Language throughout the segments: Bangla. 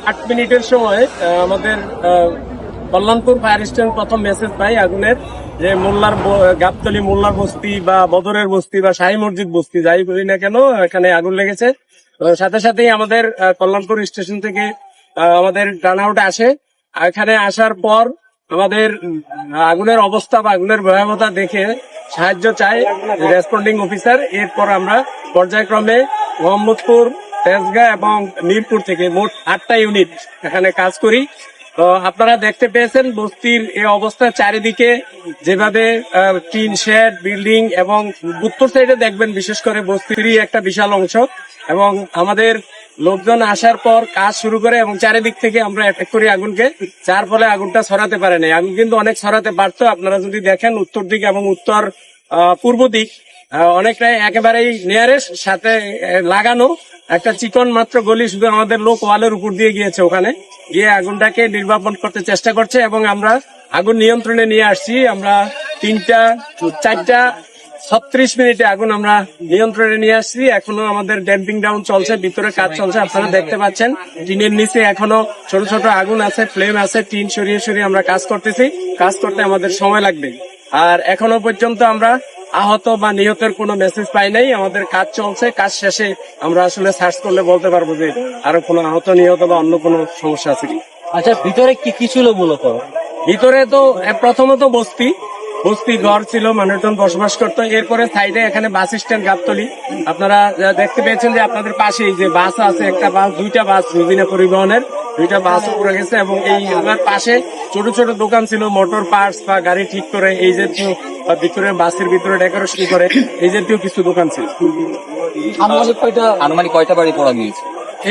8 মিনিটের সময় আমাদের কল্যাণপুর ফায়ার স্টেশন প্রথম মেসেজ পাই আগুনের, যে মোল্লার গাবতলী মোল্লার বস্তি বা বদরের বস্তি বা শাহী মসজিদ বস্তি যাই বলি না কেন, এখানে আগুন লেগেছে। সাথে সাথেই আমাদের কল্যাণপুর স্টেশন থেকে আমাদের টার্ন আউট আসে। এখানে আসার পর আমাদের আগুনের অবস্থা বা আগুনের ভয়াবহতা দেখে সাহায্য চাই রেসপন্ডিং অফিসার। এরপর আমরা পর্যায়ক্রমে মোহাম্মদপুর, তেজগাঁ এবং মিরপুর থেকে মোট 8টা ইউনিট এখানে কাজ করি। তো আপনারা দেখতে পেয়েছেন বস্তির এই অবস্থা, চারিদিকে যেভাবে টিন শেড, বিল্ডিং এবং উত্তর সাইডে দেখবেন বিশেষ করে বস্তিরই একটা বিশাল অংশ। এবং আমাদের লোকজন আসার পর কাজ শুরু করে এবং চারিদিক থেকে আমরা অ্যাটাক করি আগুনকে, যার ফলে আগুনটা ছড়াতে পারে নাই। আগুন কিন্তু অনেক ছড়াতে পারতো। আপনারা যদি দেখেন উত্তর দিক এবং উত্তর পূর্ব দিক অনেকটাই একেবারেই নিয়ারেস্ট সাথে লাগানো একটা চিকন মাত্র গলি, শুধু আমাদের লোক ওয়ালের উপর দিয়ে গিয়েছে, ওখানে গিয়ে আগুনটাকে নির্বাপন করতে চেষ্টা করছে এবং আমরা আগুন নিয়ন্ত্রণে নিয়ে আসছি। আমরা 4:36 মিনিটে আগুন আমরা নিয়ন্ত্রণে নিয়ে আসছি। এখনো আমাদের ড্যাম্পিং ডাউন চলছে, ভিতরে কাজ চলছে, আপনারা দেখতে পাচ্ছেন। টিনের নিচে এখনো ছোট ছোট আগুন আছে, ফ্লেম আছে, টিন সরিয়ে সরিয়ে আমরা কাজ করতেছি। কাজ করতে আমাদের সময় লাগবে। আর এখনো পর্যন্ত আমরা আহত বা নিহতের কোনো মেসেজ পাই নাই। আমাদের কাজ চলছে, কাজ শেষে আমরা আসলে সার্চ করলে বলতে পারবো যে আরো কোনো আহত, নিহত বা অন্য কোনো সমস্যা আছে কি। আচ্ছা, ভিতরে কি কি ছিল মূলত? ভিতরে তো প্রথমত বস্তি ঘর ছিল, মানুষজন বসবাস করতো। এরপরে সাইডে এখানে বাস স্ট্যান্ড গাবতলী, আপনারা দেখতে পেয়েছেন যে আপনাদের পাশেই যে বাস আছে, একটা বাস, 2টা বাস রুজিনা পরিবহনের 2টা বাস পড়ে গেছে। এবং এই আমার পাশে ছোট ছোট দোকান ছিল, মোটর পার্টস বা গাড়ি ঠিক করে এই জাতীয়, ভিতরে বাসের ভিতরে ডেকোরেশন করে এই জাতীয় কিছু দোকান ছিল। আনুমানিক কয়টা বাড়ি পড়া গিয়েছে?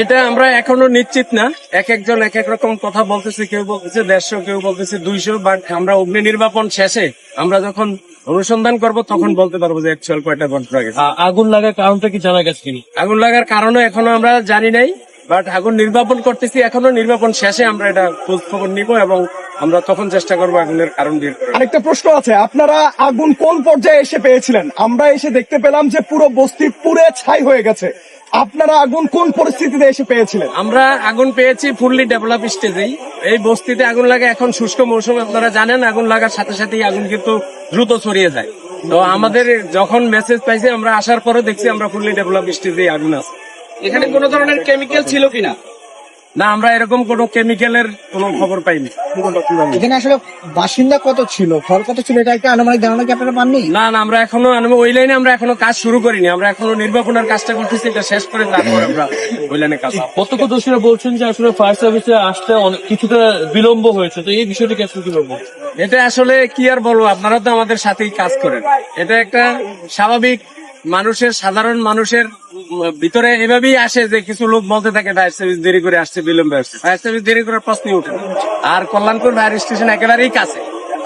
এটা আমরা এখনো নিশ্চিত না, এক একজন এক এক রকম কথা বলতেছে। কেউ বলতেছে 150, কেউ বলতেছে 200। বাট আমরা অগ্নি নির্বাপন শেষে আমরা যখন অনুসন্ধান করব তখন বলতে পারবো যে অ্যাকচুয়াল কয়টা ঘর পড়ে গেছে। আগুন লাগার কারণটা কি জানা গেছে কিনা? আগুন লাগার কারণও এখনো আমরা জানি নাই, বাট আগুন নির্বাপন করতেছি। এখনো নির্বাপন শেষে আমরা এটা খোঁজ খবর নিব এবং আমরা তখন চেষ্টা করবো আগুনের কারণ বের করার। আরেকটা প্রশ্ন আছে, আপনারা আগুন কোন পর্যায়ে এসে পেয়েছিলেন? আমরা এসে দেখতে পেলাম যে পুরো বস্তি পুড়ে ছাই হয়ে গেছে। আপনারা আগুন কোন পরিস্থিতিতে এসে পেয়েছিলেন? আমরা আগুন পেয়েছি ফুললি ডেভেলপ স্টেজেই। এই বস্তিতে আগুন লাগে এখন শুষ্ক মৌসুম, আপনারা জানেন। আগুন লাগার সাথে সাথেই আগুন কিন্তু দ্রুত ছড়িয়ে যায়। তো আমাদের যখন মেসেজ পাইছে, আমরা আসার পরে দেখছি আমরা ফুললি ডেভেলপ স্টেজেই আগুন আছে। এখানে কোনো ধরনের কেমিক্যাল ছিল কিনা? না, আমরা এরকম কোনো কেমিক্যালের কোনো খবর পাইনি। এখানে আসলে বাসিন্দা কত ছিল, ঘর কত ছিল, এটা একটা আনুমানিক ধারণা কি আপনারা পাননি? না, আমরা এখনো ওই লাইনে আমরা এখনো কাজ শুরু করিনি। আমরা এখনো নির্বাপনের কাজটা করতেছি, এটা শেষ করে তারপর আমরা ওই লাইনে কাজ। প্রত্যক্ষদর্শীরা বলছেন যে আসলে ফায়ার সার্ভিসে আসতে কিছুটা বিলম্ব হয়েছে, তো এই বিষয়টিকে আসলে কি বলবো? এটা আসলে কি আর বলবো, আপনারা তো আমাদের সাথেই কাজ করেন। এটা একটা স্বাভাবিক মানুষের, সাধারণ মানুষের ভিতরে এভাবেই আসে যে কিছু লোক বলতে থাকে ফায়ার সার্ভিস দেরি করে আসছে, বিলম্বে আসছে। ফায়ার সার্ভিস দেরি করার প্রশ্নই ওঠে না। আর কল্যাণপুর ফায়ার স্টেশন একেবারেই কাছে,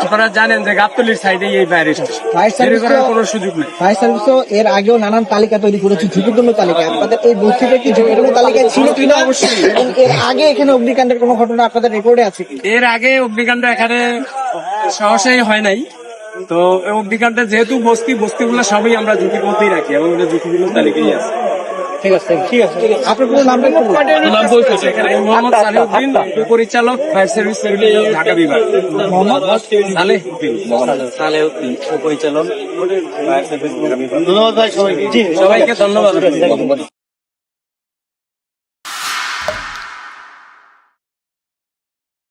আপনারা জানেন যে গাবতলীর সাইডে এই ফায়ার স্টেশন, দেরি করার কোনো সুযোগ নেই। ফায়ার সার্ভিসও এর আগেও নানান তালিকা তৈরি করেছে, ঝুঁকিপূর্ণ তালিকা। আপনাদের এই বস্তিতে কি ঝুঁকিপূর্ণ তালিকায় ছিল কিনা? অবশ্যই। এবং এর আগে এখানে অগ্নিকাণ্ডের কোনো ঘটনা আপনাদের রেকর্ডে আছে কি? এর আগে অগ্নিকাণ্ড এখানে সহসাই হয় নাই। তো অগ্নিকাণ্ডে যেহেতু বস্তিগুলো সবই আমরা ঝুঁকির মধ্যেই রাখি এবং এটা ঝুঁকিপূর্ণ তালিকায় আছে। ঠিক আছে, ঠিক আছে, ঠিক আছে। আপনার পুরো নামটা একটু বলুন। নাম বলতেছে মোহাম্মদ সালেউদ্দিন, পরিচালক ফায়ার সার্ভিস ঢাকা বিভাগ। মোহাম্মদ সালেউদ্দিন, পরিচালক। ধন্যবাদ ভাই সবাইকে। সবাইকে ধন্যবাদ।